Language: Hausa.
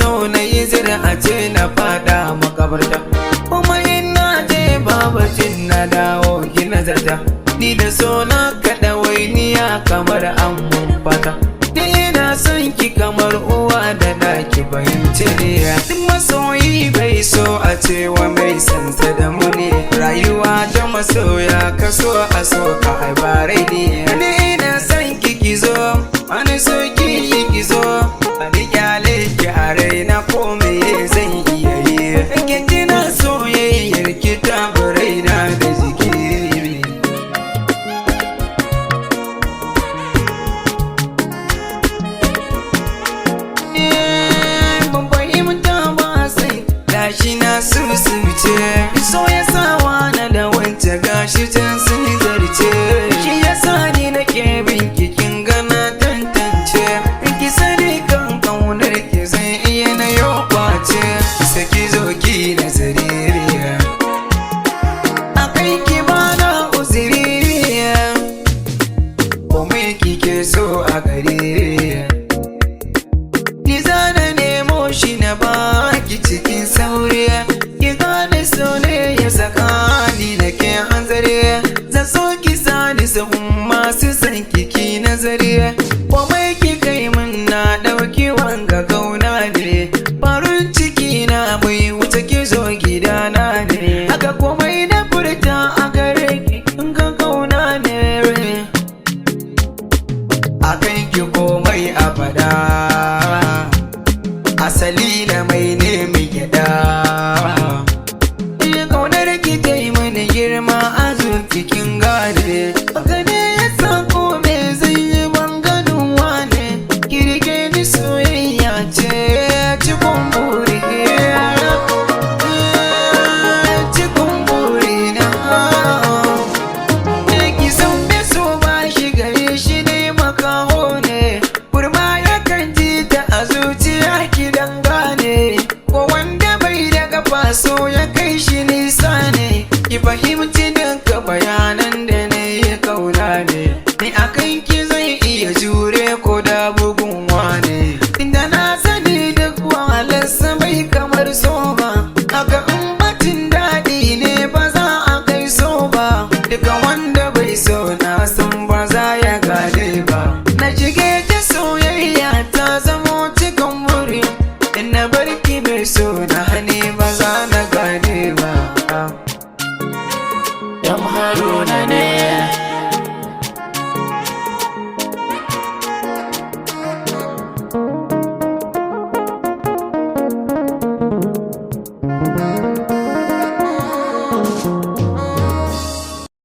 so na yi zira a ce na fada makabarta, kuma ina je babacin na dawo ki nazarta. Ni da so na kaɗa wainiya kamar an mun fata, ni ina son ki kamar uwa da ɗaki fahimci ne. Duk masoyi bai so a cewa mai santa da mu ne, rayuwa ta masoya kaso a so ka haibarai ne. Ni ina son ki kizo, wani so ki kizo, bari kyale ki a raina ko me zan iya yi. Kin ji na soyayyar ki ta raina da jiki. Gashi na susuce, so ya sawa na da wance gashi can sun zarce. Shi ya sa ni nake bin kin gana tantance, ki sani kan kaunar ki zai iya na yau kwace. Saki zo ki da zaririya, a kai ki bana uziriya, komai kike so a gare. Ni zana nemo shi na baki cikin sauriya, ki gane so ne ya saka ni da ke hanzari. Zan so ki sani sahun masu san kiki nazari, komai ki kai min na ɗauki wanga gauna ne. Farin ciki na mai wuce ki zo gidana ne, haka komai na furta a gare ki ga gauna ne. A kai ki komai a fada, asali na